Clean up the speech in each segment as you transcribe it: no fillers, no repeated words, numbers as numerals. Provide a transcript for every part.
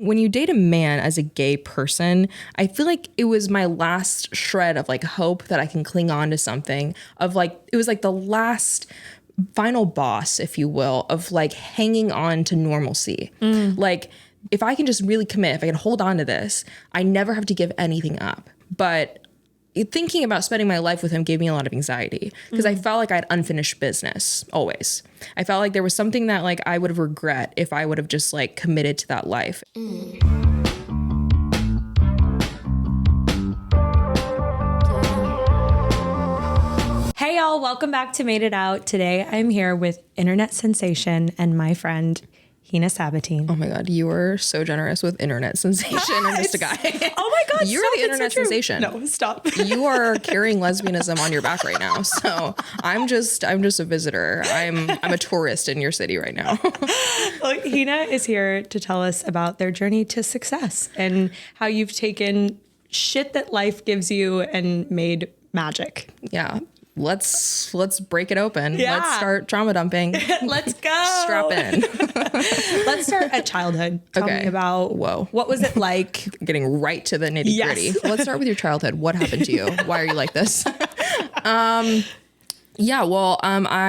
when you date a man as a gay person, I feel like it was my last shred of like hope that I can cling on to something of like, it was like the last final boss, if you will, of like hanging on to normalcy. Like if I can just really commit, if I can hold on to this, I never have to give anything up. But thinking about spending my life with him gave me a lot of anxiety because I felt like I had unfinished business always. I felt like there was something that like I would have regret if I would have just like committed to that life. Hey y'all, welcome back to Made It Out. Today I'm here with internet sensation and my friend Hina Sabatine. Oh my God, you are so generous with internet sensation. I'm just a guy. Oh my God, you're stop, the internet so sensation. No, stop. You are carrying lesbianism on your back right now. So I'm just a visitor. I'm a tourist in your city right now. Well, Hina is here to tell us about their journey to success and how you've taken shit that life gives you and made magic. Yeah. Let's break it open. Yeah. Let's start trauma dumping. Let's go. Strap in. Let's start at childhood. Tell me about what was it like? Getting right to the nitty gritty. Yes. Let's start with your childhood. What happened to you? Why are you like this? I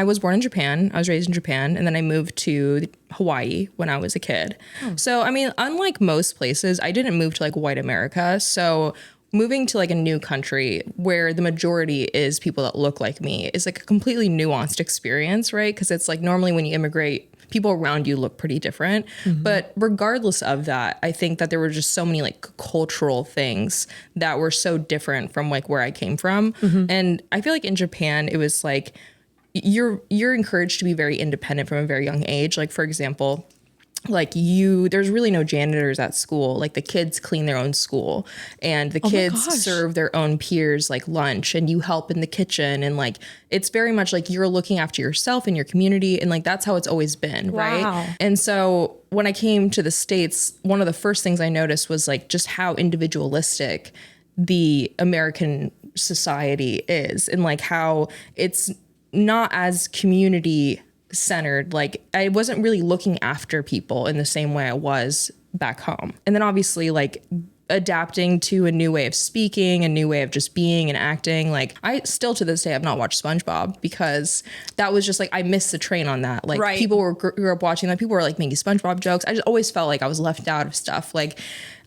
was born in Japan. I was raised in Japan, and then I moved to Hawaii when I was a kid. So, I mean, unlike most places, I didn't move to like white America. So moving to like a new country where the majority is people that look like me is like a completely nuanced experience, right? Because it's like normally when you immigrate, people around you look pretty different. But regardless of that, I think that there were just so many like cultural things that were so different from like where I came from. And I feel like in Japan, it was like you're encouraged to be very independent from a very young age. Like, for example, like there's really no janitors at school. Like the kids clean their own school and the kids serve their own peers like lunch and you help in the kitchen. And like, it's very much like you're looking after yourself and your community. And like, that's how it's always been. Right. And so when I came to the States, one of the first things I noticed was like just how individualistic the American society is and like how it's not as community centered. Like I wasn't really looking after people in the same way I was back home. And then obviously like adapting to a new way of speaking, a new way of just being and acting. Like I still to this day have not watched SpongeBob because that was just like I missed the train on that. Like people grew up watching that. People were like making SpongeBob jokes. I just always felt like I was left out of stuff. Like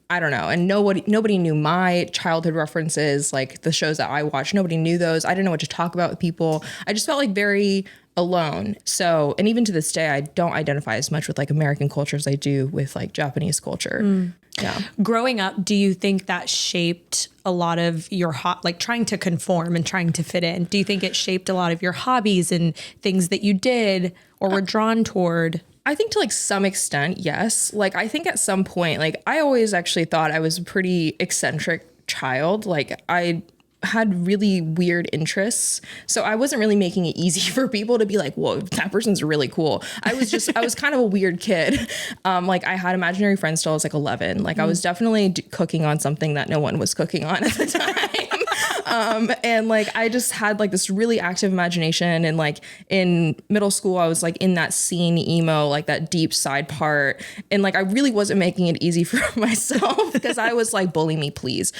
I don't know. And nobody knew my childhood references, like the shows that I watched. Nobody knew those. I didn't know what to talk about with people. I just felt like very alone. So, and even to this day, I don't identify as much with like American culture as I do with like Japanese culture. Yeah. Growing up, do you think that shaped a lot of your like trying to conform and trying to fit in? Do you think it shaped a lot of your hobbies and things that you did or were drawn toward? I think to like some extent, yes. Like I think at some point, like I always actually thought I was a pretty eccentric child. Like I had really weird interests. So I wasn't really making it easy for people to be like, whoa, that person's really cool. I was kind of a weird kid. Like I had imaginary friends till I was like 11. Like I was definitely cooking on something that no one was cooking on at the time. And like, I just had like this really active imagination. And like in middle school, I was like in that scene emo, like that deep side part. And like, I really wasn't making it easy for myself because I was like, bully me, please.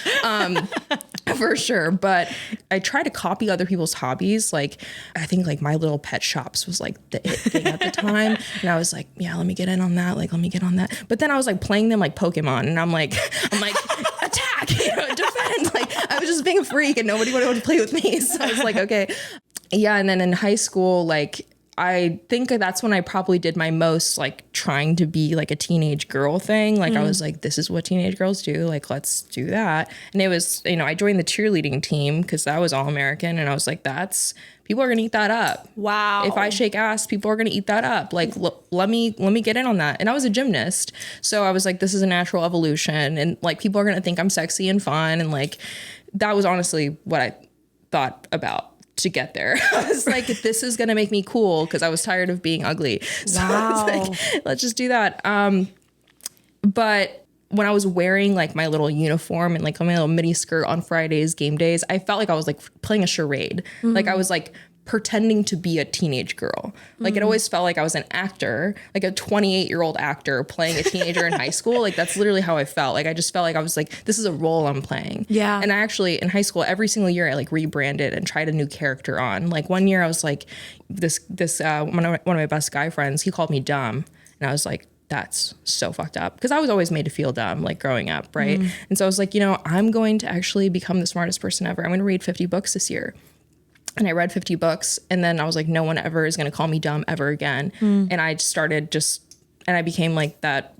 For sure. But I tried to copy other people's hobbies. Like, I think like My Little Pet Shops was like the it thing at the time. And I was like, yeah, let me get in on that. Like, let me get on that. But then I was like playing them like Pokemon and I'm like, attack, defend. Like I was just being a freak and nobody wanted to play with me. So I was like, okay. Yeah. And then in high school, like, I think that's when I probably did my most like trying to be like a teenage girl thing. Like I was like, this is what teenage girls do. Like, let's do that. And it was, I joined the cheerleading team because that was all American. And I was like, people are going to eat that up. Wow. If I shake ass, people are going to eat that up. Like, let me get in on that. And I was a gymnast. So I was like, this is a natural evolution. And like, people are going to think I'm sexy and fun. And like, that was honestly what I thought about to get there. I was like, this is going to make me cool because I was tired of being ugly. So I was like, let's just do that. But when I was wearing like my little uniform and like my little mini skirt on Fridays, game days, I felt like I was like playing a charade. Like I was like pretending to be a teenage girl. Like it always felt like I was an actor, like a 28-year-old actor playing a teenager in high school. Like that's literally how I felt. Like I just felt like I was like, this is a role I'm playing. Yeah. And I actually in high school, every single year I like rebranded and tried a new character on. Like one year I was like one of my best guy friends, he called me dumb. And I was like, that's so fucked up. Because I was always made to feel dumb, like growing up, right? And so I was like, I'm going to actually become the smartest person ever. I'm going to read 50 books this year. And I read 50 books. And then I was like, no one ever is going to call me dumb ever again. And I started and I became like that.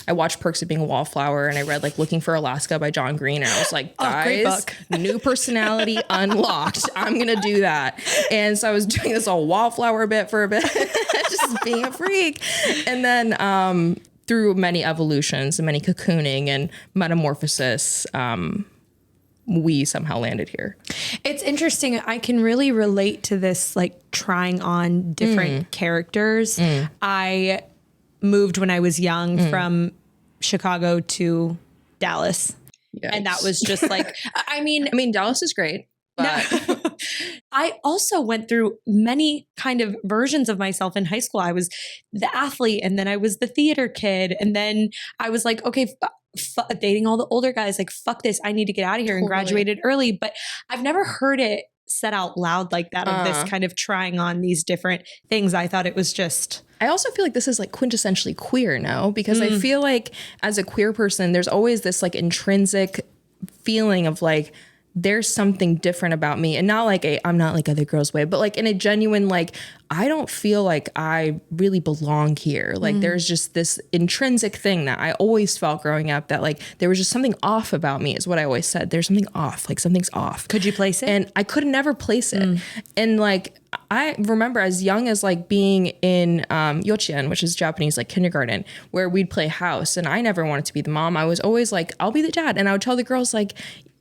I watched Perks of Being a Wallflower and I read like Looking for Alaska by John Green. And I was like, guys, new personality unlocked. I'm going to do that. And so I was doing this all wallflower bit for a bit, just being a freak. And then through many evolutions and many cocooning and metamorphosis, we somehow landed here. It's interesting. I can really relate to this, like trying on different characters. I moved when I was young from Chicago to Dallas. Yikes. And that was just like, I mean, Dallas is great. But I also went through many kind of versions of myself in high school. I was the athlete and then I was the theater kid. And then I was like, okay, dating all the older guys, like, fuck this. I need to get out of here and graduated early. But I've never heard it said out loud like that of this kind of trying on these different things. I thought it was just... I also feel like this is like quintessentially queer, no? Because I feel like as a queer person, there's always this like intrinsic feeling of like, there's something different about me, and not like I'm not like other girls way, but like in a genuine, like, I don't feel like I really belong here. Like there's just this intrinsic thing that I always felt growing up, that like there was just something off about me is what I always said. There's something off, like something's off. Could you place it? And I could never place it. And like, I remember as young as like being in yochien, which is Japanese, like kindergarten, where we'd play house, and I never wanted to be the mom. I was always like, I'll be the dad. And I would tell the girls like,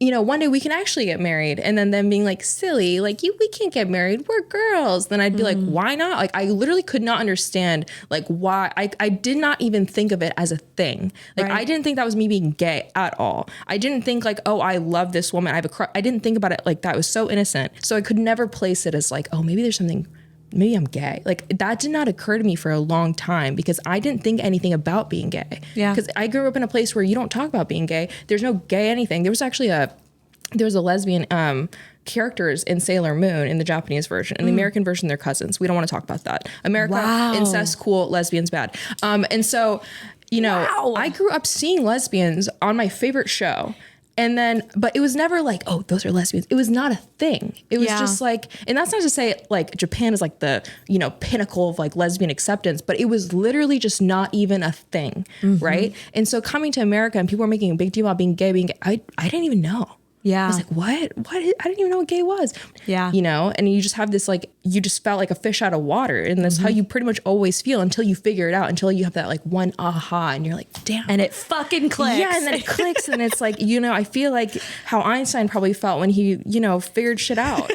one day we can actually get married. And then them being like, silly, like we can't get married. We're girls. Then I'd be like, why not? Like, I literally could not understand like why. I did not even think of it as a thing. Like, I didn't think that was me being gay at all. I didn't think like, oh, I love this woman. I have a crush. I didn't think about it like that. It was so innocent. So I could never place it as like, oh, maybe there's something, maybe I'm gay. Like that did not occur to me for a long time because I didn't think anything about being gay. Yeah. Because I grew up in a place where you don't talk about being gay. There's no gay anything. There was actually a lesbian characters in Sailor Moon in the Japanese version. In the American version, they're cousins. We don't want to talk about that. America, incest, cool, lesbians, bad. And so, I grew up seeing lesbians on my favorite show. And then, but it was never like, oh, those are lesbians. It was not a thing. It was just like, and that's not to say like Japan is like the, pinnacle of like lesbian acceptance, but it was literally just not even a thing. Right. And so coming to America and people were making a big deal about being gay, I didn't even know. Yeah. I was like, what? I didn't even know what gay was. Yeah. And you just have this, like, you just felt like a fish out of water. And that's how you pretty much always feel until you figure it out, until you have that like one aha and you're like, damn. And it fucking clicks. Yeah. And then it clicks and it's like, I feel like how Einstein probably felt when he, figured shit out.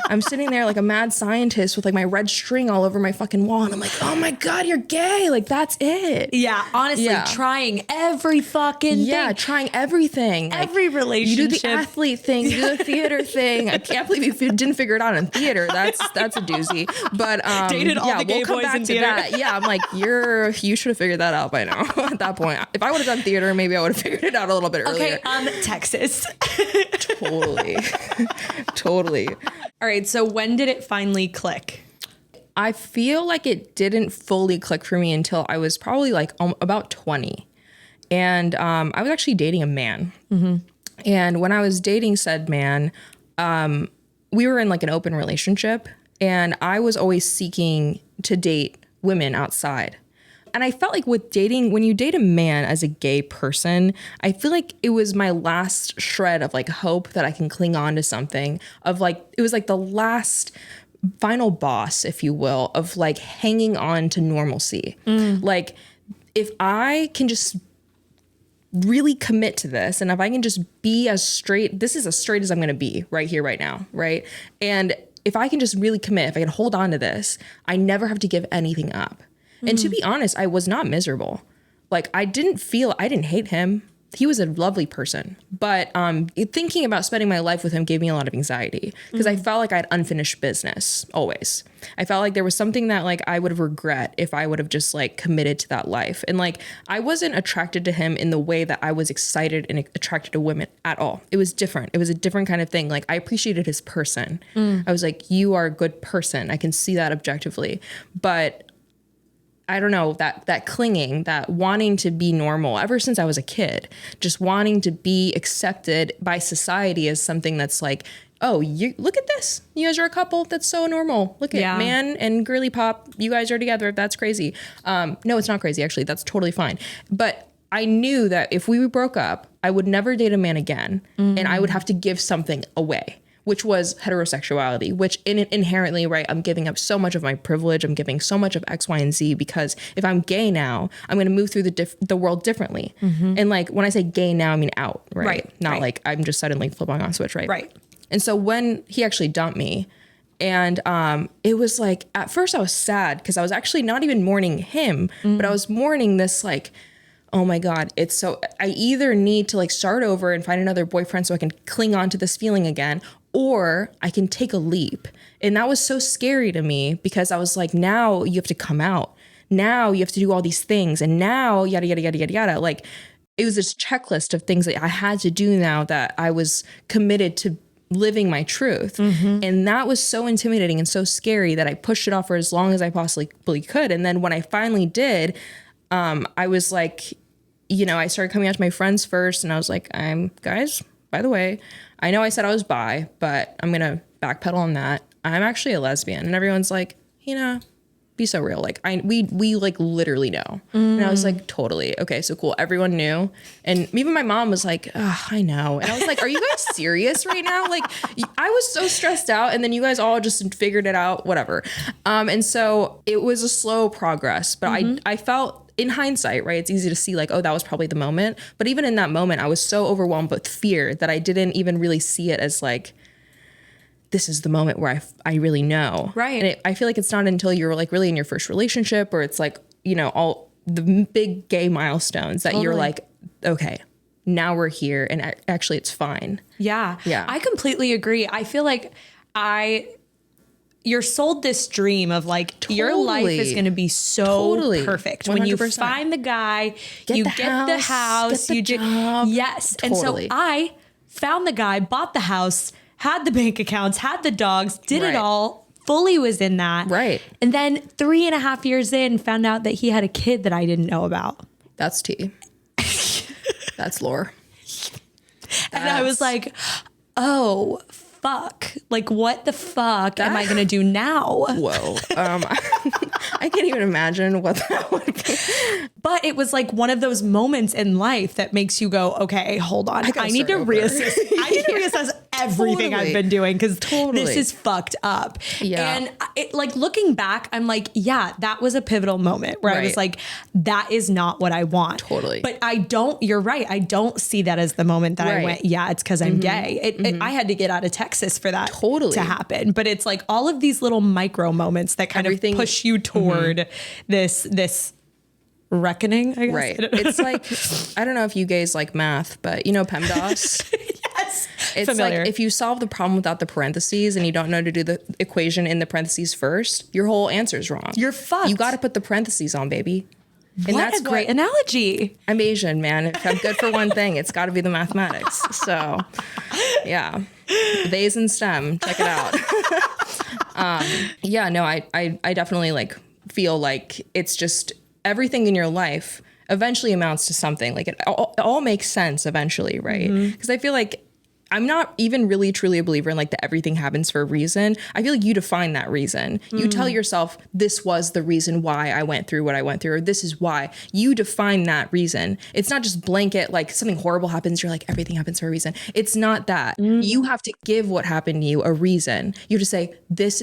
I'm sitting there like a mad scientist with like my red string all over my fucking wall. And I'm like, oh my God, you're gay. Like, that's it. Yeah. Honestly, trying every fucking thing. Yeah, trying everything. Every relationship. You do the athlete thing, you do the theater thing. I can't believe you didn't figure it out in theater. That's a doozy. But dated all the gay boys in theater. That. Yeah, I'm like, you should have figured that out by now at that point. If I would have done theater, maybe I would have figured it out a little bit earlier. Okay, Texas. Totally. All right, so when did it finally click? I feel like it didn't fully click for me until I was probably like about 20. And I was actually dating a man. And when I was dating said man, we were in like an open relationship. And I was always seeking to date women outside. And I felt like with dating, when you date a man as a gay person, I feel like it was my last shred of like hope that I can cling on to something of like, it was like the last final boss, if you will, of like hanging on to normalcy. Like if I can just really commit to this and if I can just be as straight, this is as straight as I'm going to be right here, right now. Right. And if I can just really commit, if I can hold on to this, I never have to give anything up. And to be honest, I was not miserable. Like I didn't hate him. he was a lovely person, but thinking about spending my life with him gave me a lot of anxiety because I felt like I had unfinished business always. I felt like there was something that like I would have regret if I would have just like committed to that life. And like I wasn't attracted to him in the way that I was excited and attracted to women at all. It was different. It was a different kind of thing. Like I appreciated his person. I was like, you are a good person. I can see that objectively. But I don't know, that clinging, that wanting to be normal ever since I was a kid, just wanting to be accepted by society as something that's like, oh, you look at this. You guys are a couple. That's so normal. Look at man and girly pop. You guys are together. That's crazy. No, it's not crazy. Actually, that's totally fine. But I knew that if we broke up, I would never date a man again. And I would have to give something away, which was heterosexuality, which inherently, right, I'm giving up so much of my privilege. I'm giving so much of X, Y, and Z because if I'm gay now, I'm going to move through the world differently. And like when I say gay now, I mean out, right? Not like I'm just suddenly flipping on a switch, right? Right. And so when he actually dumped me, and it was like, at first I was sad because I was actually not even mourning him, but I was mourning this like, oh my God, it's so, I either need to like start over and find another boyfriend so I can cling on to this feeling again, or I can take a leap. And that was so scary to me because I was like, now you have to come out. Now you have to do all these things. And now yada, yada, yada, yada, yada. Like it was this checklist of things that I had to do now that I was committed to living my truth. And that was so intimidating and so scary that I pushed it off for as long as I possibly could. And then when I finally did, I was like, you know, I started coming out to my friends first and I was like, guys, by the way, I know I said I was bi, but I'm going to backpedal on that. I'm actually a lesbian. And everyone's like, Hina, be so real. Like we like literally know. And I was like, totally. Okay, so cool. Everyone knew. And even my mom was like, oh, I know. And I was like, are you guys serious right now? Like I was so stressed out and then you guys all just figured it out, whatever. And so it was a slow progress, but I felt in hindsight, right, it's easy to see like, oh, that was probably the moment. But even in that moment, I was so overwhelmed with fear that I didn't even really see it as like, this is the moment where I really know. Right. And I feel like it's not until you're like really in your first relationship or it's like, you know, all the big gay milestones that you're like, okay, now we're here and actually it's fine. Yeah. Yeah. I completely agree. I feel like you're sold this dream of like your life is going to be so perfect 100%. When you find the guy, you get the house, get the job. Yes. And so I found the guy, bought the house, had the bank accounts, had the dogs, did it all, fully was in that. Right. And then 3.5 years in, found out that he had a kid that I didn't know about. That's tea. That's lore. And I was like, oh, fuck. Like, what the fuck am I going to do now? Whoa. I can't even imagine what that would be. But it was like one of those moments in life that makes you go, okay, hold on. I need to reassess. I need to reassess everything I've been doing because this is fucked up. Yeah. And it, like looking back, I'm like, yeah, that was a pivotal moment where I was like, that is not what I want. Totally. But you're right. I don't see that as the moment that I went, yeah, it's because I'm gay. I had to get out of Texas for that to happen. But it's like all of these little micro moments that kind of push you toward this reckoning, I guess. Right. It's like, I don't know if you guys like math, but you know PEMDAS? Yes. It's familiar. like if you solve the problem without the parentheses and you don't know to do the equation in the parentheses first, your whole answer is wrong. You're fucked. You got to put the parentheses on, baby. And that's a great analogy. I'm Asian, man. If I'm good for one thing, it's got to be the mathematics. So, yeah. They's in STEM. Check it out. Yeah, no, I definitely like feel like it's just everything in your life eventually amounts to something. Like it all makes sense eventually, right? Because I feel like I'm not even really truly a believer in like that everything happens for a reason. I feel like you define that reason. You tell yourself this was the reason why I went through what I went through, or this is why. You define that reason. It's not just blanket, like something horrible happens, you're like everything happens for a reason. It's not that. You have to give what happened to you a reason. You have to say, this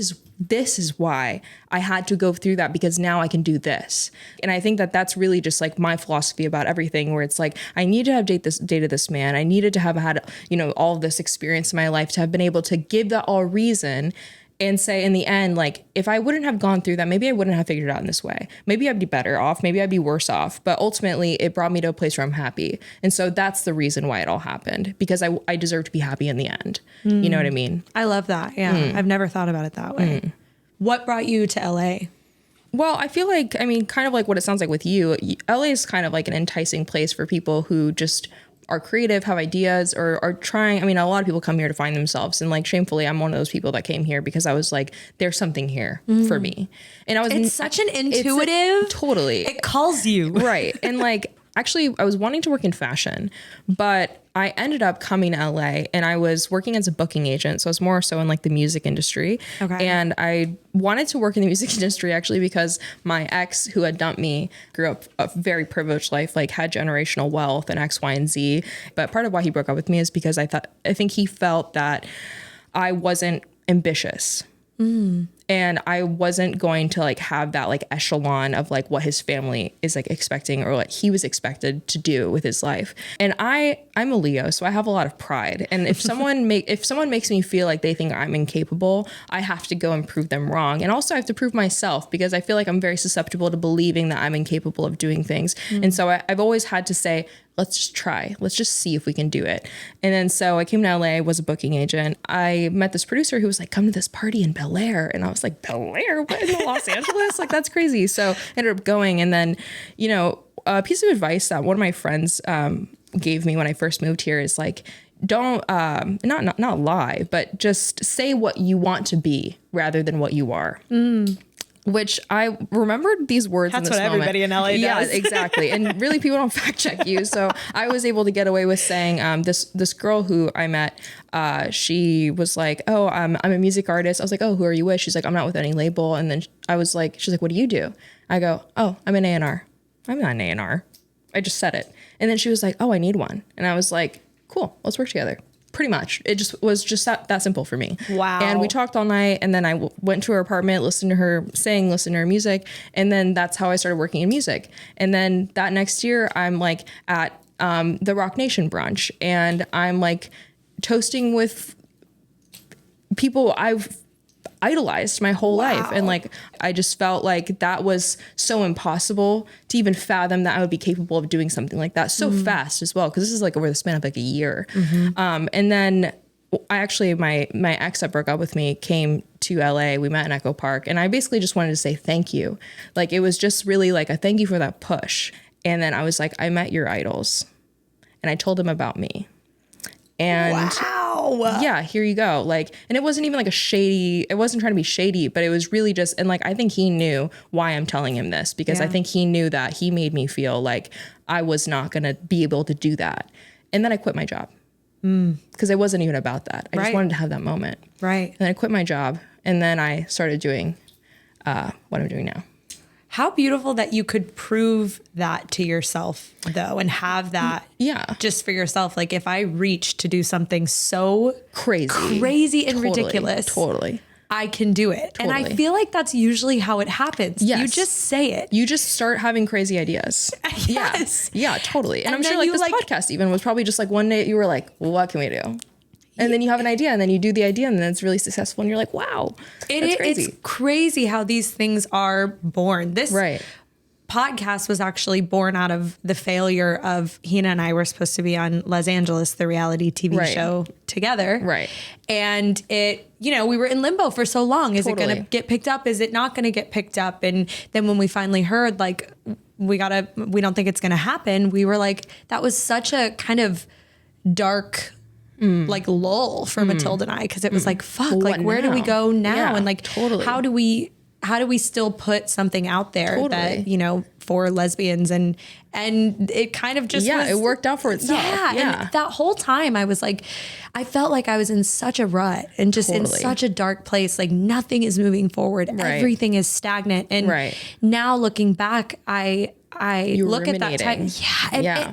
is why I had to go through that because now I can do this. And I think that that's really just like my philosophy about everything, where it's like, I need to have dated this man. I needed to have had, you know, all of this experience in my life to have been able to give that all reason and say in the end, like, if I wouldn't have gone through that, maybe I wouldn't have figured it out in this way. Maybe I'd be better off. Maybe I'd be worse off. But ultimately, it brought me to a place where I'm happy. And so that's the reason why it all happened, because I deserve to be happy in the end. You know what I mean? I love that. Yeah. I've never thought about it that way. What brought you to LA? Well, I feel like, I mean, kind of like what it sounds like with you, LA is kind of like an enticing place for people who just are creative, have ideas, or are trying. I mean, a lot of people come here to find themselves. And like, shamefully, I'm one of those people that came here because I was like, there's something here for me. And It's such an intuitive. Totally. It calls you. Right. And like, actually, I was wanting to work in fashion, but I ended up coming to LA and I was working as a booking agent. So I was more so in like the music industry. Okay. And I wanted to work in the music industry actually because my ex, who had dumped me, grew up a very privileged life, like had generational wealth and X, Y, and Z. But part of why he broke up with me is because I think he felt that I wasn't ambitious. And I wasn't going to like have that like echelon of like what his family is like expecting or what he was expected to do with his life. And I'm a Leo, so I have a lot of pride. And if someone makes me feel like they think I'm incapable, I have to go and prove them wrong. And also I have to prove myself because I feel like I'm very susceptible to believing that I'm incapable of doing things. And so I've always had to say, let's just try. Let's just see if we can do it. And then so I came to LA, was a booking agent. I met this producer who was like, come to this party in Bel Air. And I was like, Bel Air? What, in Los Angeles? Like, that's crazy. So I ended up going. And then, you know, a piece of advice that one of my friends gave me when I first moved here is like, don't, not lie, but just say what you want to be rather than what you are. Which I remembered these words in this moment. That's what everybody in LA does. Yeah, exactly. And really people don't fact check you. So I was able to get away with saying this girl who I met, she was like, oh, I'm a music artist. I was like, oh, who are you with? She's like, I'm not with any label. And then I was like, she's like, what do you do? I go, oh, I'm an A&R. I'm not an A&R. I just said it. And then she was like, oh, I need one. And I was like, cool, let's work together. Pretty much. It just was just that simple for me. Wow. And we talked all night and then I went to her apartment, listened to her sing, listened to her music. And then that's how I started working in music. And then that next year I'm like at the Rock Nation brunch and I'm like toasting with people I've idolized my whole life. And like, I just felt like that was so impossible to even fathom that I would be capable of doing something like that so fast as well. Cause this is like over the span of like a year. And then I actually, my ex that broke up with me came to LA. We met in Echo Park and I basically just wanted to say thank you. Like, it was just really like a thank you for that push. And then I was like, I met your idols and I told them about me. And yeah, here you go. Like, and it wasn't even like it wasn't trying to be shady, but it was really just, and like, I think he knew why I'm telling him this because I think he knew that he made me feel like I was not going to be able to do that. And then I quit my job because it wasn't even about that. I just wanted to have that moment. Right. And then I quit my job and then I started doing what I'm doing now. How beautiful that you could prove that to yourself, though, and have that just for yourself. Like, if I reach to do something so crazy and ridiculous, I can do it. And I feel like that's usually how it happens. You just say it. You just start having crazy ideas. Yeah, totally. And I'm sure like this podcast even was probably just like one day you were like, well, what can we do? And then you have an idea and then you do the idea and then it's really successful and you're like, wow, that's crazy. It's crazy how these things are born. This podcast was actually born out of the failure of Hina and I were supposed to be on Les Angeles, the reality TV show together. Right. And it, you know, we were in limbo for so long. Is it going to get picked up? Is it not going to get picked up? And then when we finally heard like, we don't think it's going to happen. We were like, that was such a kind of dark like lull for Matilda and I, because it was like, fuck, like where do we go now? And like, how do we still put something out there that, you know, for lesbians and it kind of just it worked out for itself. And that whole time I was like, I felt like I was in such a rut and just in such a dark place. Like nothing is moving forward. Everything is stagnant. And now looking back, I look at that time,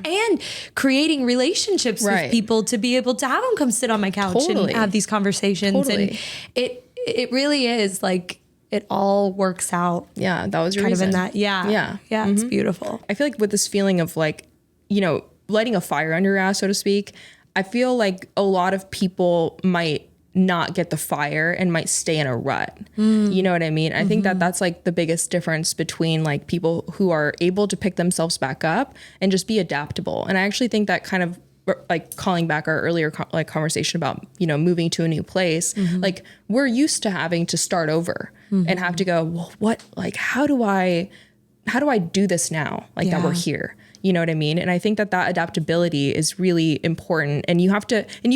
and creating relationships with people to be able to have them come sit on my couch and have these conversations. And it really is like, it all works out. Yeah, that was your kind reason. Of in that. Yeah, it's beautiful. I feel like with this feeling of like, you know, lighting a fire under your ass, so to speak, I feel like a lot of people might not get the fire and might stay in a rut. You know what I mean? I think that that's like the biggest difference between like people who are able to pick themselves back up and just be adaptable. And I actually think that kind of like calling back our earlier like conversation about, you know, moving to a new place, like we're used to having to start over and have to go, well, what, like, how do I do this now? Like that we're here. You know what I mean? And I think that adaptability is really important, and you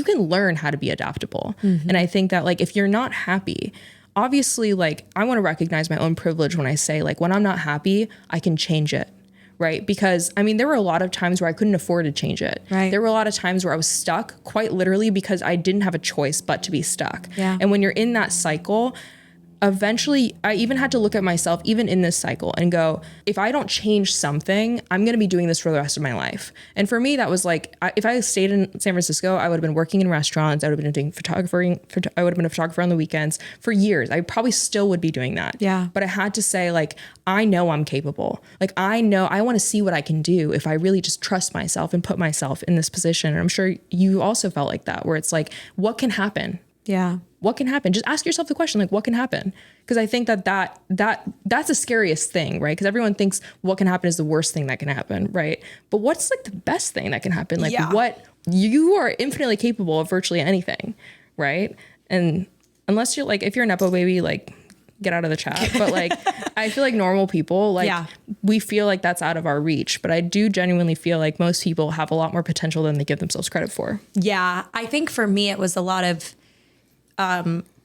can learn how to be adaptable. And I think that like, if you're not happy, obviously, like I want to recognize my own privilege when I say like, when I'm not happy, I can change it. Right. Because I mean, there were a lot of times where I couldn't afford to change it. Right. There were a lot of times where I was stuck quite literally because I didn't have a choice but to be stuck. Yeah. And when you're in that cycle, eventually I even had to look at myself, even in this cycle, and go, if I don't change something, I'm going to be doing this for the rest of my life. And for me, that was like, if I stayed in San Francisco, I would have been working in restaurants. I would have been doing photography. I would have been a photographer on the weekends for years. I probably still would be doing that. Yeah. But I had to say, like, I know I'm capable. Like, I know I want to see what I can do if I really just trust myself and put myself in this position. And I'm sure you also felt like that, where it's like, what can happen? Yeah. What can happen? Just ask yourself the question, like, what can happen? Because I think that's the scariest thing, right? Because everyone thinks what can happen is the worst thing that can happen, right? But what's like the best thing that can happen? Like what, you are infinitely capable of virtually anything, right? And unless you're like, if you're a Nepo baby, like get out of the chat. But like, I feel like normal people, like we feel like that's out of our reach. But I do genuinely feel like most people have a lot more potential than they give themselves credit for. Yeah. I think for me, it was a lot of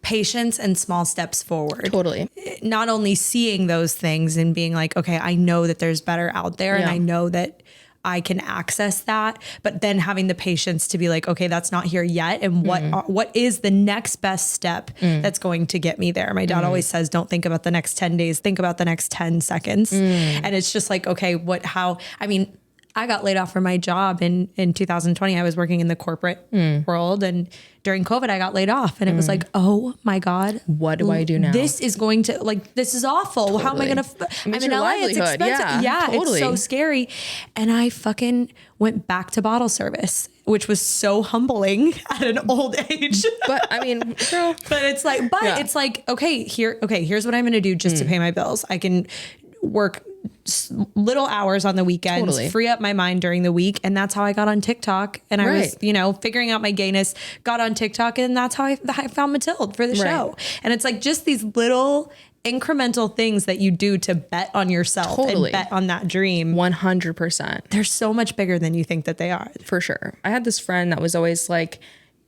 patience and small steps forward. Totally. Not only seeing those things and being like, okay, I know that there's better out there and I know that I can access that, but then having the patience to be like, okay, that's not here yet. And what is the next best step that's going to get me there? My dad always says, don't think about the next 10 days, think about the next 10 seconds. And it's just like, okay, I got laid off from my job in 2020. I was working in the corporate world, and during COVID, I got laid off, and it was like, oh my God, what do I do now? This is going to this is awful. Totally. How am I going to, I'm in LA, it's expensive. Yeah, totally. It's so scary. And I fucking went back to bottle service, which was so humbling at an old age. But I mean, girl. But it's like, okay, here's what I'm going to do just to pay my bills. I can work little hours on the weekends, free up my mind during the week. And that's how I got on TikTok. And I was, figuring out my gayness, got on TikTok, and that's how I found Matilde for the show. And it's like just these little incremental things that you do to bet on yourself and bet on that dream. 100%. They're so much bigger than you think that they are. For sure. I had this friend that was always like,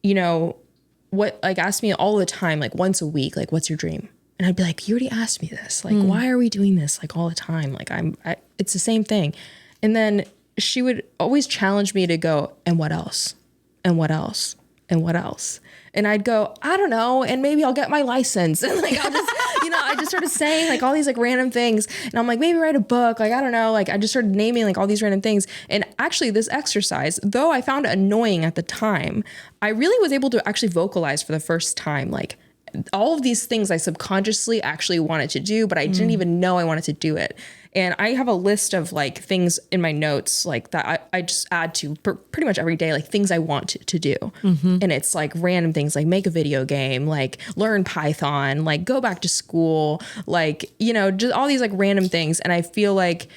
asked me all the time, like once a week, like, what's your dream? And I'd be like, you already asked me this. Like, why are we doing this like all the time? Like it's the same thing. And then she would always challenge me to go, and what else? And what else? And what else? And I'd go, I don't know. And maybe I'll get my license. And like, I'll just, I just started saying like all these like random things. And I'm like, maybe write a book. Like, I don't know. Like I just started naming like all these random things. And actually this exercise, though I found it annoying at the time, I really was able to actually vocalize for the first time, like, all of these things I subconsciously actually wanted to do, but I didn't even know I wanted to do it. And I have a list of like things in my notes, like that I just add to pretty much every day, like things I want to do. And it's like random things, like make a video game, like learn Python, like go back to school, like, just all these like random things. And I feel like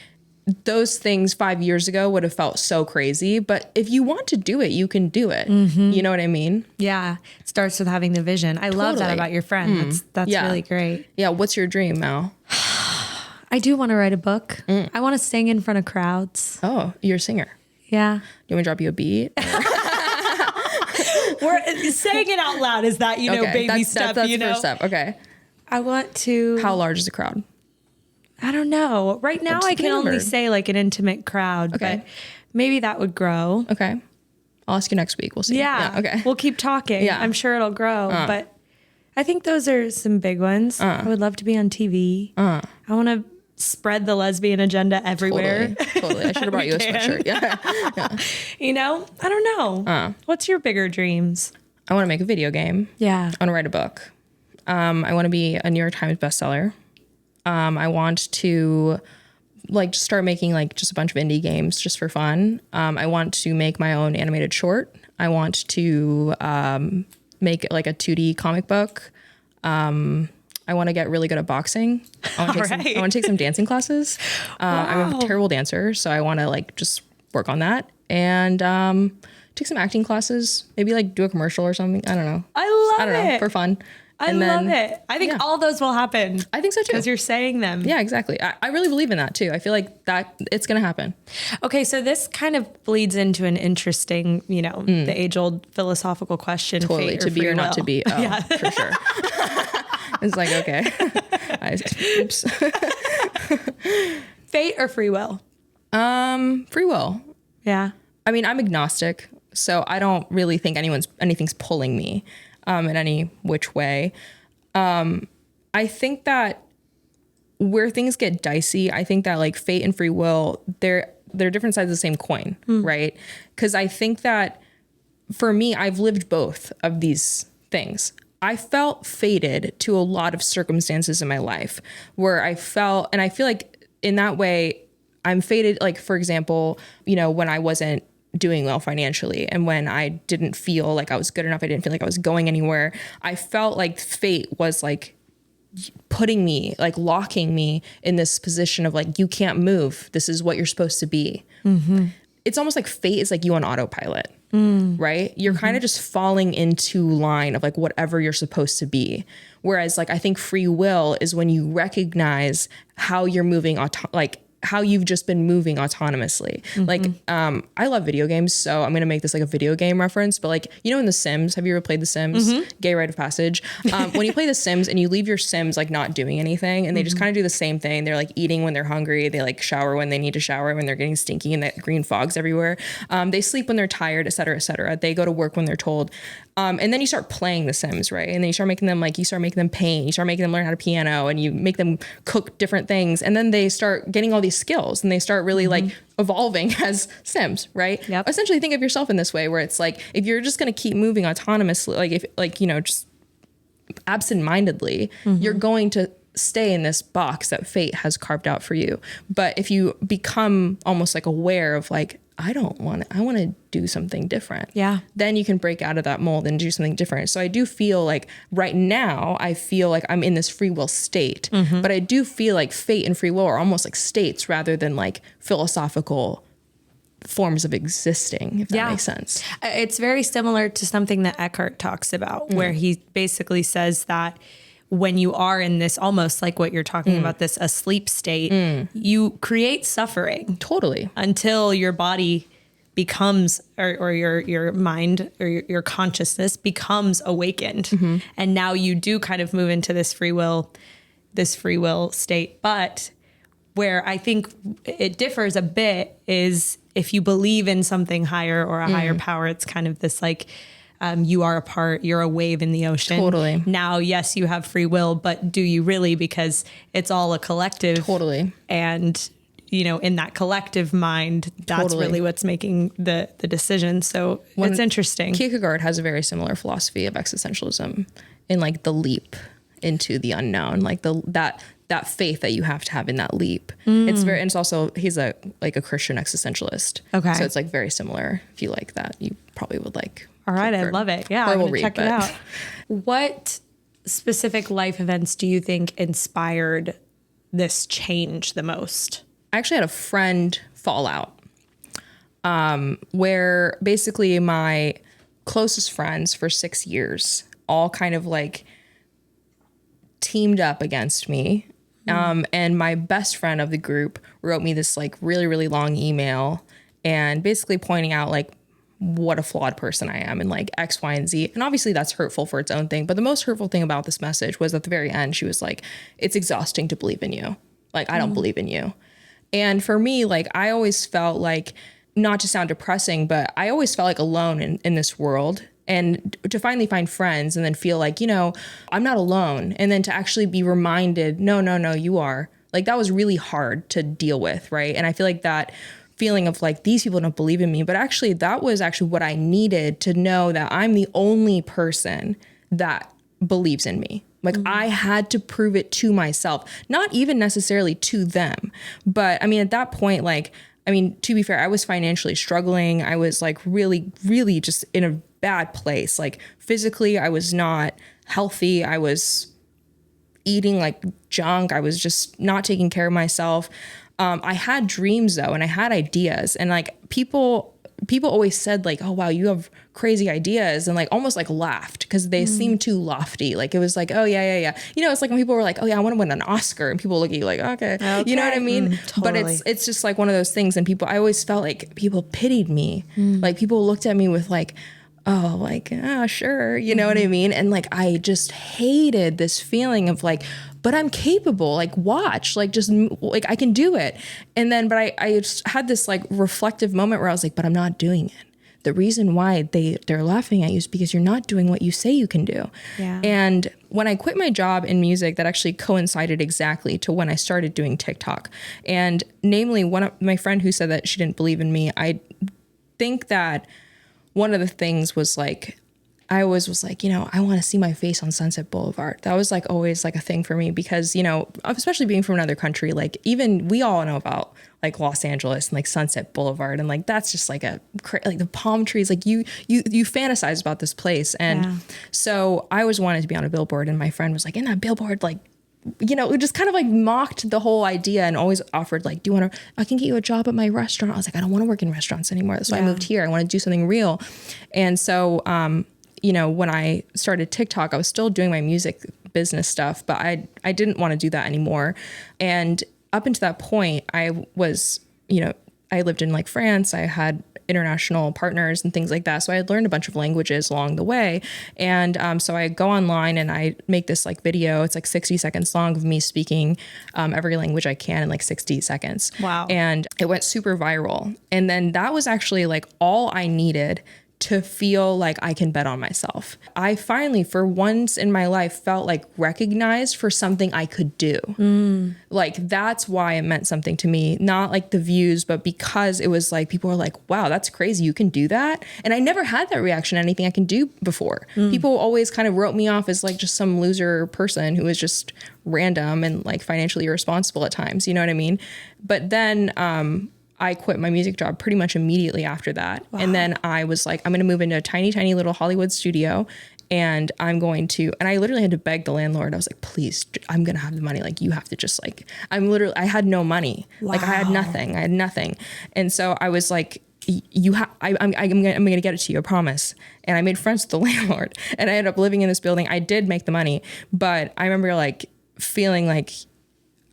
those things 5 years ago would have felt so crazy, but if you want to do it, you can do it. You know what I mean? Yeah. It starts with having the vision. I love that about your friend. That's really great. Yeah. What's your dream, Mal? I do want to write a book. I want to sing in front of crowds. Oh, you're a singer. Yeah. You want me to drop you a beat? We're saying it out loud. Is that, baby step, that's the first step. Okay. I want to. How large is the crowd? I don't know. Right now I can only say like an intimate crowd, but maybe that would grow. Okay. I'll ask you next week. We'll see. Yeah. Okay. We'll keep talking. Yeah. I'm sure it'll grow, but I think those are some big ones. I would love to be on TV. I want to spread the lesbian agenda everywhere. Totally. I should have brought you a sweatshirt. Yeah. I don't know. What's your bigger dreams? I want to make a video game. Yeah. I want to write a book. I want to be a New York Times bestseller. I want to just start making like just a bunch of indie games just for fun. I want to make my own animated short. I want to make like a 2D comic book. I want to get really good at boxing. I want to take some dancing classes. I'm a terrible dancer, so I want to like just work on that and take some acting classes. Maybe like do a commercial or something. I don't know. I don't know, for fun. I love it. I think all those will happen. I think so too. Because you're saying them. Yeah, exactly. I really believe in that too. I feel like that it's going to happen. Okay, so this kind of bleeds into an interesting, the age-old philosophical question. Totally, fate to be or not to be. Oh, yeah. For sure. It's like, okay. Oops. Fate or free will? Free will. Yeah. I mean, I'm agnostic, so I don't really think anything's pulling me in any which way. I think that where things get dicey, I think that like fate and free will, they're different sides of the same coin, right? Because I think that for me, I've lived both of these things. I felt fated to a lot of circumstances in my life where I felt, and I feel like in that way, I'm fated. Like, for example, when I wasn't doing well financially and when I didn't feel like I was good enough, I didn't feel like I was going anywhere. I felt like fate was like putting me, like locking me in this position of like, you can't move. This is what you're supposed to be. Mm-hmm. It's almost like fate is like you on autopilot. Right? You're kind of just falling into line of like whatever you're supposed to be. Whereas like, I think free will is when you recognize how you're moving, how you've just been moving autonomously. Like, I love video games, so I'm going to make this like a video game reference, but like, in The Sims, have you ever played The Sims? Gay rite of passage. When you play The Sims and you leave your Sims like not doing anything and they just kind of do the same thing. They're like eating when they're hungry. They like shower when they need to shower, when they're getting stinky and that green fog's everywhere. They sleep when they're tired, et cetera, et cetera. They go to work when they're told. And then you start playing The Sims, right? And then you start making them paint, you start making them learn how to piano and you make them cook different things. And then they start getting all these skills and they start really like evolving as Sims, right? Yep. Essentially think of yourself in this way where it's like, if you're just going to keep moving autonomously, like if like, just absentmindedly, you're going to stay in this box that fate has carved out for you. But if you become almost like aware of like, I want to do something different. Yeah. Then you can break out of that mold and do something different. So I do feel like right now, I feel like I'm in this free will state, but I do feel like fate and free will are almost like states rather than like philosophical forms of existing, if that makes sense. It's very similar to something that Eckhart talks about, where he basically says that when you are in this, almost like what you're talking about, this asleep state, you create suffering. Totally. Until your body becomes, or your mind or your consciousness becomes awakened. And now you do kind of move into this free will state. But where I think it differs a bit is if you believe in something higher or a higher power, it's kind of this like, you are you're a wave in the ocean. Totally. Now, yes, you have free will, but do you really? Because it's all a collective. Totally. And, in that collective mind, that's really what's making the decision. So it's interesting. Kierkegaard has a very similar philosophy of existentialism in like the leap into the unknown, like that faith that you have to have in that leap. It's also, he's a Christian existentialist. Okay. So it's like very similar. If you like that, you probably would like. All right. I love it. Yeah. I'm going to check it out. What specific life events do you think inspired this change the most? I actually had a friend fallout where basically my closest friends for 6 years all kind of like teamed up against me. And my best friend of the group wrote me this like really, really long email and basically pointing out like what a flawed person I am and like X, Y, and Z. And obviously that's hurtful for its own thing. But the most hurtful thing about this message was at the very end, she was like, it's exhausting to believe in you. Like, I don't believe in you. And for me, like, I always felt like, not to sound depressing, but I always felt like alone in this world. And to finally find friends and then feel like, I'm not alone. And then to actually be reminded, no, you are. Like, that was really hard to deal with, right? And I feel like that feeling of like, these people don't believe in me, but actually that was actually what I needed to know, that I'm the only person that believes in me. Like I had to prove it to myself, not even necessarily to them. But I mean, at that point, like, I mean, to be fair, I was financially struggling. I was like really, really just in a bad place. Like physically, I was not healthy. I was eating like junk. I was just not taking care of myself. I had dreams though, and I had ideas, and like people always said like, oh wow, you have crazy ideas, and like almost like laughed because they seemed too lofty. Like it was like, oh yeah. You know, it's like when people were like, oh yeah, I want to win an Oscar, and people look at you like, okay. You know what I mean? But it's just like one of those things, and I always felt like people pitied me. Like people looked at me with like, oh, like, oh, sure. You know what I mean? And like, I just hated this feeling of like, but I'm capable, like watch, like just like I can do it. And then, but I just had this like reflective moment where I was like, but I'm not doing it. The reason why they're laughing at you is because you're not doing what you say you can do. Yeah. And when I quit my job in music, that actually coincided exactly to when I started doing TikTok. And namely, one of my friend who said that she didn't believe in me, I think that one of the things was like, I always was like, you know, I want to see my face on Sunset Boulevard. That was like always like a thing for me because, you know, especially being from another country, like even we all know about like Los Angeles and like Sunset Boulevard. And like, that's just like like the palm trees, like you fantasize about this place. And so I always wanted to be on a billboard, and my friend was like, in that billboard, like, you know, it just kind of like mocked the whole idea and always offered like, do you want to, I can get you a job at my restaurant. I was like, I don't want to work in restaurants anymore. That's why I moved here. I want to do something real. And so, you know, when I started TikTok, I was still doing my music business stuff, but I didn't want to do that anymore. And up until that point, I was, you know, I lived in like France. I had international partners and things like that. So I had learned a bunch of languages along the way. And so I go online and I make this like video. It's like 60 seconds long of me speaking every language I can in like 60 seconds. Wow. And it went super viral. And then that was actually like all I needed to feel like I can bet on myself. I finally, for once in my life, felt like recognized for something I could do. Like that's why it meant something to me, not like the views, but because it was like, people were like, wow, that's crazy. You can do that. And I never had that reaction to anything I can do before. People always kind of wrote me off as like just some loser person who was just random and like financially irresponsible at times. You know what I mean? But then, I quit my music job pretty much immediately after that. Wow. And then I was like, I'm going to move into a tiny, tiny little Hollywood studio, and I'm going to, and I literally had to beg the landlord. I was like, please, I'm going to have the money. Like, you have to just like, I had no money. Wow. Like I had nothing. And so I was like, I'm going to get it to you, I promise. And I made friends with the landlord, and I ended up living in this building. I did make the money, but I remember like feeling like,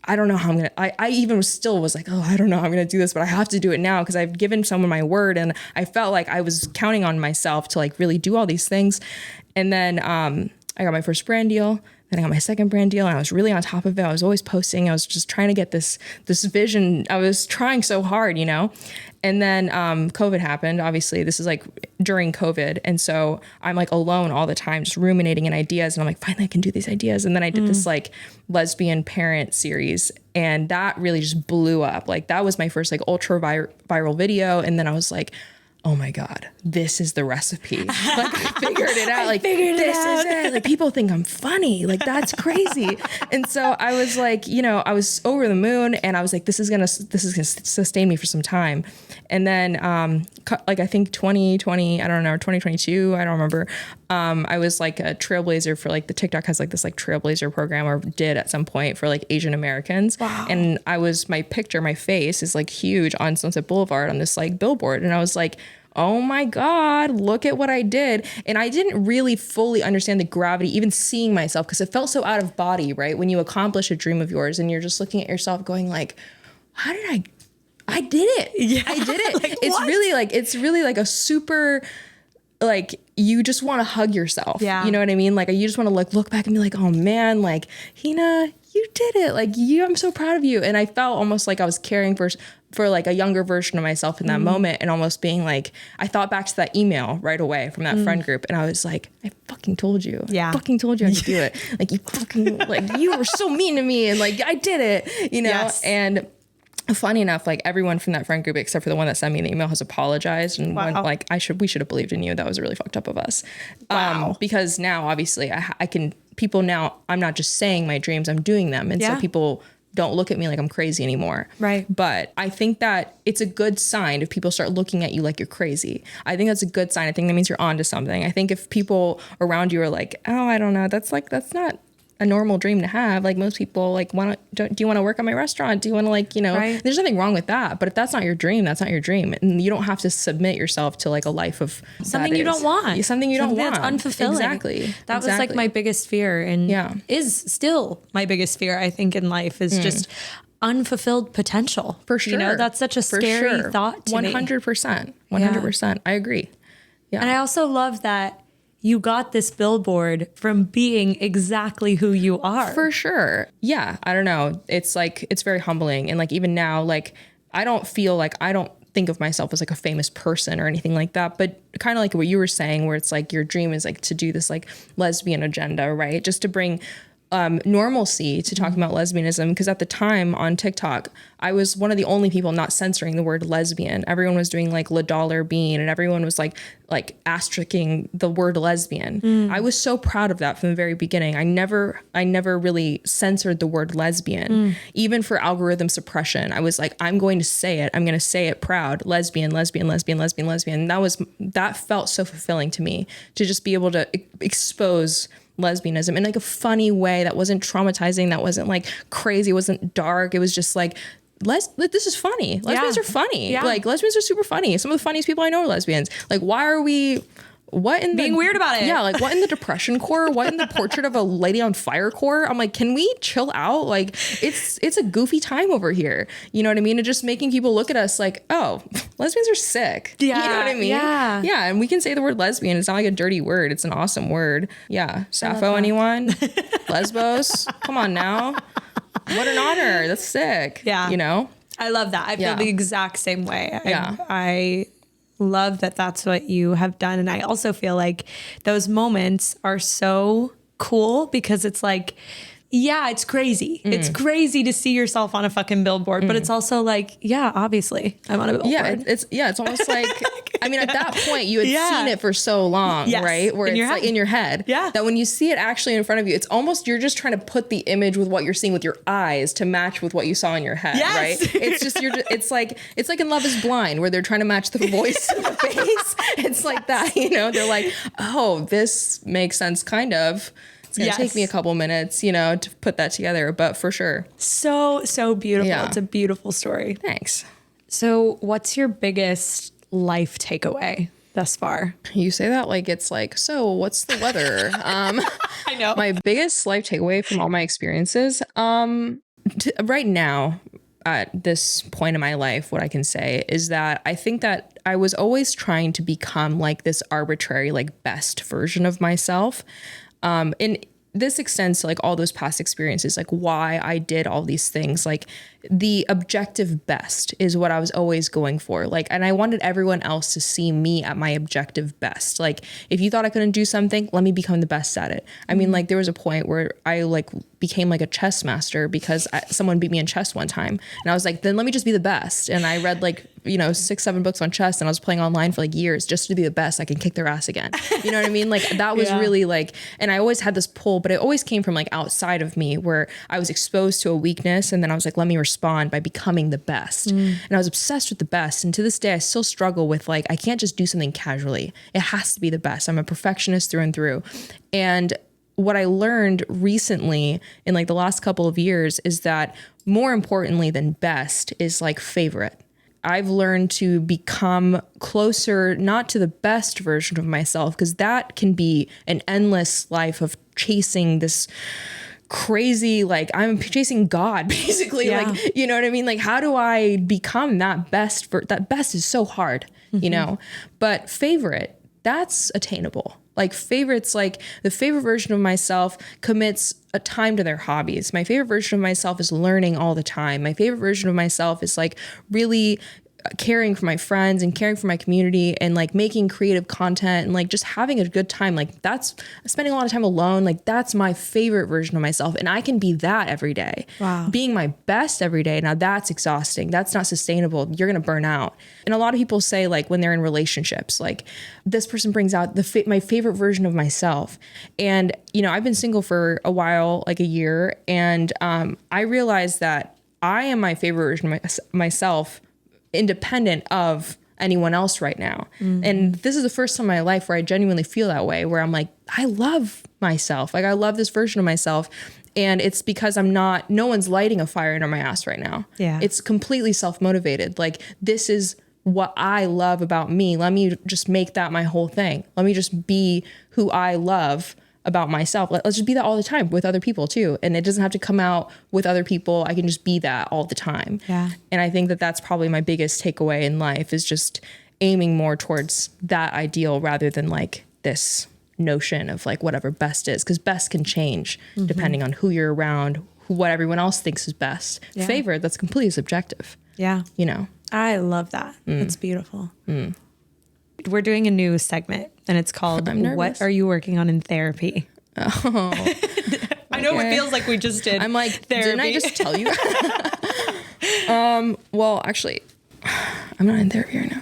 I don't know how I'm going to, I even still was like, oh, I don't know how I'm going to do this, but I have to do it now because I've given someone my word, and I felt like I was counting on myself to like really do all these things. And then I got my first brand deal. Then I got my second brand deal, and I was really on top of it. I was always posting. I was just trying to get this vision. I was trying so hard, you know? And then COVID happened. Obviously, this is like during COVID. And so I'm like alone all the time, just ruminating in ideas. And I'm like, finally, I can do these ideas. And then I did this like lesbian parent series, and that really just blew up. Like that was my first like ultra viral video. And then I was like, oh my God, this is the recipe. Like I figured it out. Like this is it. Like people think I'm funny. Like that's crazy. And so I was like, you know, I was over the moon, and I was like, this is gonna sustain me for some time. And then like I think 2020, I don't know, 2022, I don't remember. I was like a trailblazer for like the TikTok has like this like trailblazer program, or did at some point, for like Asian Americans. Wow. And my face is like huge on Sunset Boulevard on this like billboard. And I was like, oh my God, look at what I did. And I didn't really fully understand the gravity, even seeing myself, because it felt so out of body, right? When you accomplish a dream of yours and you're just looking at yourself going like, how did I did it. Yeah. I did it. Like, it's really like a super, like, you just want to hug yourself. Yeah. You know what I mean? Like, you just want to like look back and be like, oh man, like, Hina, you did it. Like I'm so proud of you. And I felt almost like I was caring for like a younger version of myself in that moment, and almost being like, I thought back to that email right away from that friend group, and I was like, I fucking told you. Yeah. I fucking told you I could do it. Like you fucking, like you were so mean to me, and like I did it, you know? Yes. And funny enough, like everyone from that friend group, except for the one that sent me the email, has apologized and went like, we should have believed in you. That was really fucked up of us. Wow. Because now obviously I can, people now, I'm not just saying my dreams, I'm doing them. And so people don't look at me like I'm crazy anymore. Right. But I think that it's a good sign if people start looking at you like you're crazy. I think that's a good sign. I think that means you're onto something. I think if people around you are like, oh, I don't know, that's not a normal dream to have. Like most people like, do you want to work at my restaurant? Do you want to like, right. There's nothing wrong with that. But if that's not your dream, that's not your dream. And you don't have to submit yourself to like a life of something you don't want. Something you don't want. That's unfulfilling. Exactly. That was like my biggest fear, and is still my biggest fear, I think, in life is just unfulfilled potential. For sure. That's such a scary thought to 100%. 100%. I agree. Yeah. And I also love that you got this billboard from being exactly who you are. For sure. Yeah. I don't know. It's like, it's very humbling. And like, even now, like, I don't think of myself as like a famous person or anything like that, but kind of like what you were saying, where it's like your dream is like to do this like lesbian agenda, right? Just to bring normalcy to talking about lesbianism. Because at the time on TikTok, I was one of the only people not censoring the word lesbian. Everyone was doing like La Dollar Bean, and everyone was like asterisking the word lesbian. I was so proud of that from the very beginning. I never really censored the word lesbian, even for algorithm suppression. I was like, I'm going to say it. I'm going to say it proud. Lesbian, lesbian, lesbian, lesbian, lesbian. And that felt so fulfilling to me, to just be able to expose lesbianism in like a funny way that wasn't traumatizing, that wasn't like crazy, it wasn't dark. It was just like, this is funny. Lesbians are funny. Yeah. Like lesbians are super funny. Some of the funniest people I know are lesbians. Like, why are we being weird about it? Yeah, like what in the depression core? What in the portrait of a lady on fire core? I'm like, can we chill out? Like, it's a goofy time over here. You know what I mean? And just making people look at us like, oh, lesbians are sick. Yeah, you know what I mean? Yeah. Yeah, and we can say the word lesbian. It's not like a dirty word. It's an awesome word. Yeah. Sappho, anyone? Lesbos? Come on now. What an honor. That's sick. Yeah. You know? I love that. I feel the exact same way. I love that that's what you have done. And I also feel like those moments are so cool because it's like, yeah, it's crazy. It's crazy to see yourself on a fucking billboard, but it's also like, yeah, obviously I'm on a billboard. Yeah, it's almost like, I mean, at that point you had seen it for so long, right? Where it's like in your head. Yeah. That when you see it actually in front of you, it's almost, you're just trying to put the image with what you're seeing with your eyes to match with what you saw in your head, right? It's just, it's like in Love is Blind, where they're trying to match the voice to the face. It's like that, you know? They're like, oh, this makes sense, kind of. It's going to take me a couple minutes, you know, to put that together, but for sure. So beautiful. Yeah. It's a beautiful story. Thanks. So what's your biggest life takeaway thus far? You say that like it's like, so what's the weather? I know. My biggest life takeaway from all my experiences, right now, at this point in my life, what I can say is that I think that I was always trying to become like this arbitrary, like best version of myself. And this extends to like all those past experiences, like why I did all these things. Like the objective best is what I was always going for. Like, and I wanted everyone else to see me at my objective best. Like, if you thought I couldn't do something, let me become the best at it. I mean, like there was a point where I like became like a chess master because someone beat me in chess one time. And I was like, then let me just be the best. And I read like, 6-7 books on chess, and I was playing online for like years just to be the best. I can kick their ass again. You know what I mean? Like that was really like, and I always had this pull, but it always came from like outside of me, where I was exposed to a weakness. And then I was like, let me respond by becoming the best. And I was obsessed with the best. And to this day, I still struggle with like, I can't just do something casually. It has to be the best. I'm a perfectionist through and through. And what I learned recently in like the last couple of years is that more importantly than best is like favorite. I've learned to become closer, not to the best version of myself, because that can be an endless life of chasing this crazy, like I'm chasing God basically. Like, you know what I mean? Like, how do I become that best? That best is so hard, you know, but favorite, that's attainable. Like favorites, like the favorite version of myself commits a time to their hobbies. My favorite version of myself is learning all the time. My favorite version of myself is like really caring for my friends and caring for my community and like making creative content and like just having a good time. Like that's spending a lot of time alone. Like that's my favorite version of myself. And I can be that every day. Wow. Being my best every day. Now that's exhausting. That's not sustainable. You're going to burn out. And a lot of people say like when they're in relationships, like this person brings out my favorite version of myself. And, you know, I've been single for a while, like a year. And I realized that I am my favorite version of myself independent of anyone else right now. Mm-hmm. And this is the first time in my life where I genuinely feel that way, where I'm like, I love myself. Like I love this version of myself. And it's because no one's lighting a fire under my ass right now. Yeah. It's completely self-motivated. Like this is what I love about me. Let me just make that my whole thing. Let me just be who I love about myself. Let's just be that all the time with other people too. And it doesn't have to come out with other people. I can just be that all the time. Yeah. And I think that that's probably my biggest takeaway in life is just aiming more towards that ideal rather than like this notion of like whatever best is, because best can change depending on who you're around, what everyone else thinks is best. Yeah. Favorite, that's completely subjective. Yeah. You know? I love that. That's beautiful. We're doing a new segment and it's called What Are You Working On in Therapy? Oh. I know it feels like we just did. I'm like, therapy. Didn't I just tell you? Well, actually, I'm not in therapy right now.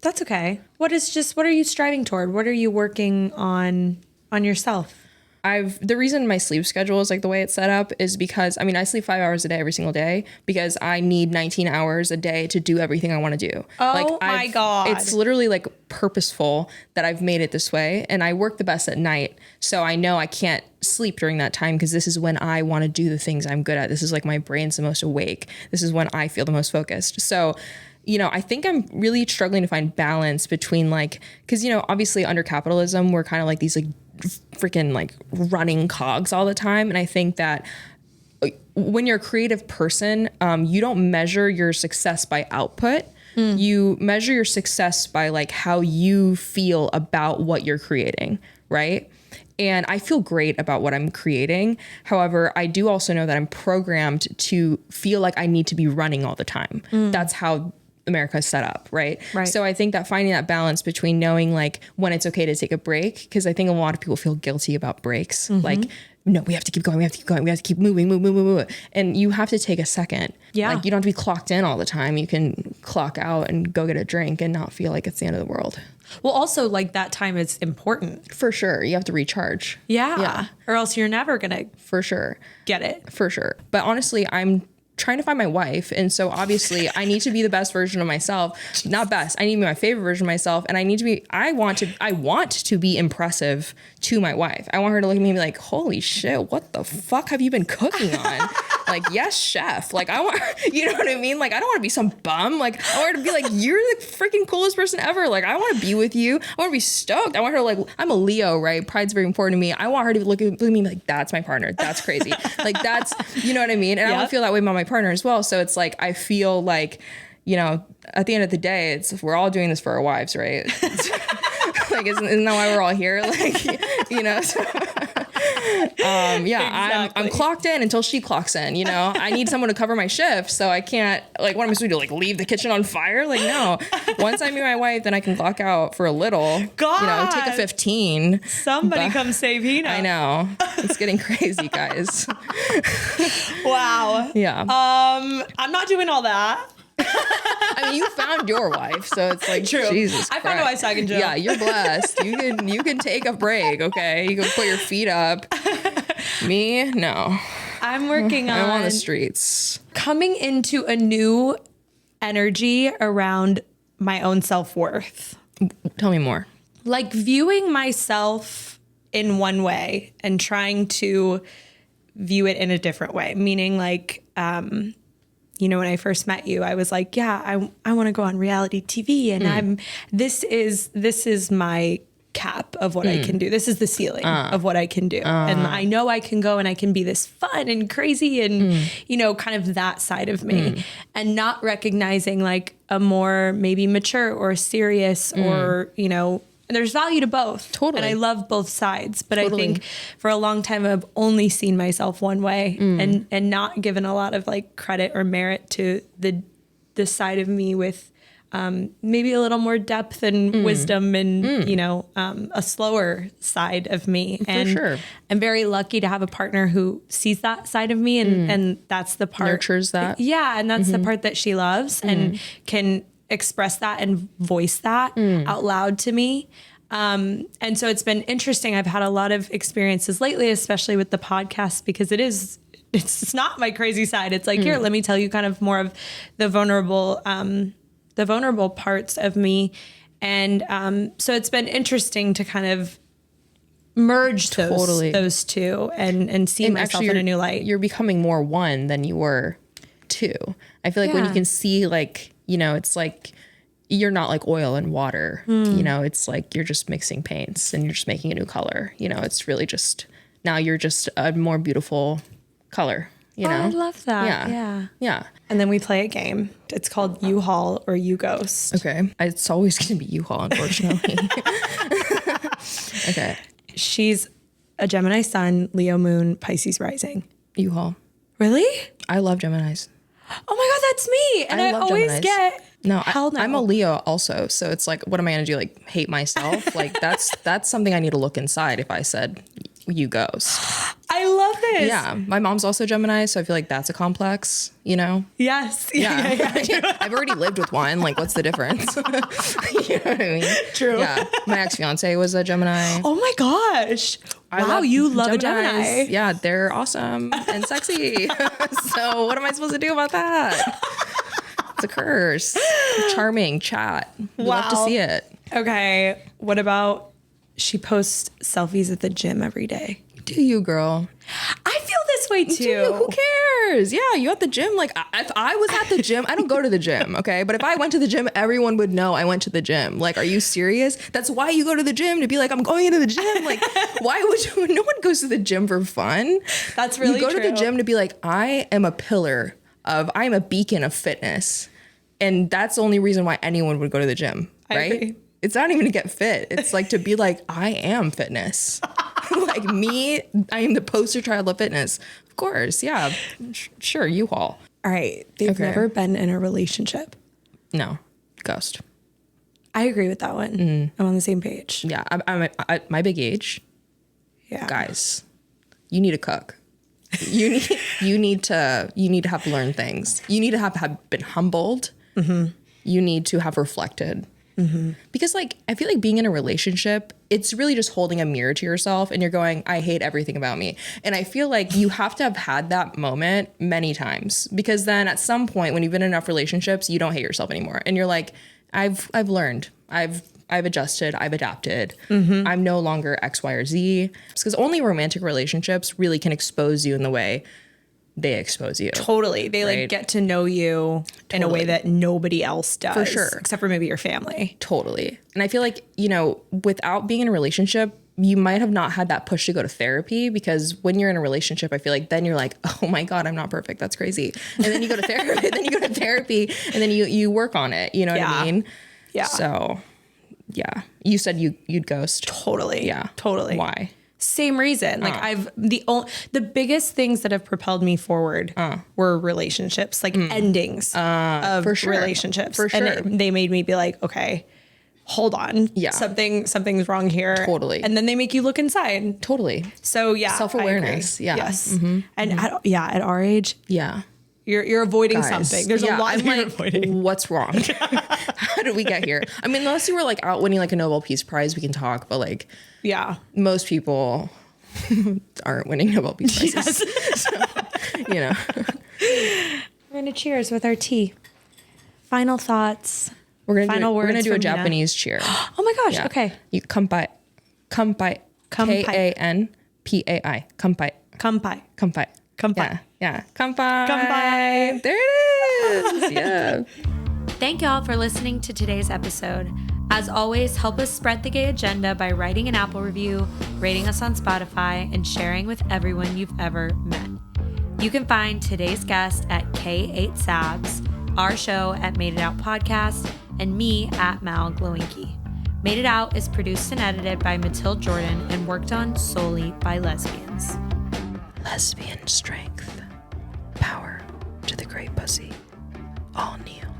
That's okay. What are you striving toward? What are you working on yourself? The reason my sleep schedule is like the way it's set up is because, I mean, I sleep 5 hours a day every single day because I need 19 hours a day to do everything I want to do. Oh my God. It's literally like purposeful that I've made it this way. And I work the best at night. So I know I can't sleep during that time because this is when I want to do the things I'm good at. This is like my brain's the most awake. This is when I feel the most focused. So, you know, I think I'm really struggling to find balance between like, because, you know, obviously under capitalism, we're kind of like these like freaking like running cogs all the time. And I think that when you're a creative person, you don't measure your success by output. You measure your success by like how you feel about what you're creating, right? And I feel great about what I'm creating. However, I do also know that I'm programmed to feel like I need to be running all the time. That's how America is set up, right? So I think that finding that balance between knowing like when it's okay to take a break, because I think a lot of people feel guilty about breaks. Like, no, we have to keep going. We have to keep going. We have to keep moving. And you have to take a second. Yeah. Like you don't have to be clocked in all the time. You can clock out and go get a drink and not feel like it's the end of the world. Well, also like that time is important. For sure. You have to recharge. Yeah. Or else you're never going to For sure. get it. For sure. But honestly, I'm trying to find my wife. And so obviously I need to be the best version of myself. Not best. I need to be my favorite version of myself. And I want to be impressive to my wife. I want her to look at me and be like, holy shit, what the fuck have you been cooking on? Like, yes, chef. Like I want, you know what I mean? Like, I don't want to be some bum. Like I want her to be like, you're the freaking coolest person ever. Like I want to be with you. I want to be stoked. I want her to like, I'm a Leo, right? Pride's very important to me. I want her to look at me like, that's my partner. That's crazy. Like that's, you know what I mean? And I want to feel that way about my partner as well. So it's like, I feel like, you know, at the end of the day, we're all doing this for our wives, right? Like, isn't that why we're all here? Like, you know, so, yeah, I'm clocked in until she clocks in, you know, I need someone to cover my shift. So I can't like, what am I supposed to do? Like leave the kitchen on fire? Like, no, once I meet my wife, then I can clock out for a little, God, you know, take a 15. Somebody come save Hina. I know. It's getting crazy, guys. Wow. Yeah. I'm not doing all that. I mean, you found your wife, so it's like, true. Jesus I found a wife, so I can joke. Yeah, you're blessed. You can take a break, okay? You can put your feet up. Me, no. I'm working on. I'm on the streets. Coming into a new energy around my own self-worth. Tell me more. Like viewing myself in one way and trying to view it in a different way. Meaning like, you know, when I first met you, I was like, yeah, I want to go on reality TV and this is my cap of what I can do. This is the ceiling of what I can do. And I know I can go and I can be this fun and crazy and, you know, kind of that side of me and not recognizing like a more maybe mature or serious or, you know, there's value to both. Totally. And I love both sides. But I think for a long time, I've only seen myself one way and not given a lot of like credit or merit to the side of me with maybe a little more depth and wisdom and, you know, a slower side of me. And sure. I'm very lucky to have a partner who sees that side of me. And that's the part. Nurtures that. Yeah. And that's the part that she loves and can express that and voice that out loud to me. And so it's been interesting. I've had a lot of experiences lately, especially with the podcast, because it's not my crazy side. It's like, here, let me tell you kind of more of the vulnerable parts of me. And so it's been interesting to kind of merge those two and see myself in a new light. You're becoming more one than you were two. I feel like when you can see, like, you know, it's like you're not like oil and water, you know, it's like you're just mixing paints and you're just making a new color. You know, it's really just, now you're just a more beautiful color, you know? I love that. Yeah. And then we play a game. It's called U-Haul or U-Ghost. Okay. It's always going to be U-Haul, unfortunately. Okay. She's a Gemini sun, Leo moon, Pisces rising. U-Haul. Really? I love Geminis. Oh my God, that's me. And I love always Geminis. get No, hell no. I'm a Leo also. So it's like, what am I going to do? Like hate myself? Like that's something I need to look inside if I said you ghost. I love this. Yeah. My mom's also Gemini. So I feel like that's a complex, you know? Yes. Yeah. I've already lived with one. Like, what's the difference? You know what I mean? True. Yeah. My ex-fiance was a Gemini. Oh my gosh. Wow, you love a Gemini. Yeah, they're awesome and sexy. So what am I supposed to do about that? It's a curse. Charming chat. We love to see it. Okay. What about she posts selfies at the gym every day? Do you, girl? I feel this way too. Do you? Who cares? Yeah, you at the gym. Like, if I was at the gym, I don't go to the gym, okay? But if I went to the gym, everyone would know I went to the gym. Like, are you serious? That's why you go to the gym, to be like, I'm going into the gym. Like, why would you? No one goes to the gym for fun. That's really true. You go to the gym to be like, I am a beacon of fitness. And that's the only reason why anyone would go to the gym, right? I agree. It's not even to get fit. It's like to be like, I am fitness. Like me, I am the poster child of fitness. Of course, yeah. Sure, U-Haul. All right. They've never been in a relationship. No, ghost. I agree with that one. I'm on the same page. Yeah, I'm at my big age. Yeah. Guys, you need to cook. You need to have learned things. You need to have been humbled. Mm-hmm. You need to have reflected. Mm-hmm. Because like, I feel like being in a relationship, it's really just holding a mirror to yourself and you're going, I hate everything about me. And I feel like you have to have had that moment many times, because then at some point when you've been in enough relationships, you don't hate yourself anymore. And you're like, I've learned, I've adjusted, I've adapted. Mm-hmm. I'm no longer X, Y, or Z. Because only romantic relationships really can expose you in the way they expose you. Totally. They like get to know you in a way that nobody else does. For sure. Except for maybe your family. Totally. And I feel like, you know, without being in a relationship, you might have not had that push to go to therapy, because when you're in a relationship, I feel like then you're like, oh my God, I'm not perfect. That's crazy. And then you go to therapy, and then you work on it. You know what I mean? Yeah. So yeah. You said you'd ghost. Totally. Yeah. Totally. Why? Same reason. Like the biggest things that have propelled me forward were relationships, like endings of relationships. For sure. And they made me be like, okay, hold on. Yeah. Something's wrong here. Totally. And then they make you look inside. Totally. So yeah. Self-awareness. Yeah. Yes. Mm-hmm. And at our age. Yeah. You're avoiding something. There's a lot you're avoiding. What's wrong? How did we get here? I mean, unless you were like out winning like a Nobel Peace Prize, we can talk. But like, most people aren't winning Nobel Peace Prizes. Yes. So, you know. We're gonna cheers with our tea. Final thoughts. We're gonna do a Japanese cheer. Oh my gosh! Yeah. Okay. You kampai. Kampai. Kanpai. Kampai. Kampai. Kampai. Kampai. Yeah. Kampai. Kampai. There it is. Yeah. Thank y'all for listening to today's episode. As always, help us spread the gay agenda by writing an Apple review, rating us on Spotify, and sharing with everyone you've ever met. You can find today's guest at K8Sabs, our show at Made It Out Podcast, and me at Mal Glowinky. Made It Out is produced and edited by Matilde Jordan and worked on solely by lesbians. Lesbian strength. Power to the great pussy. All kneel.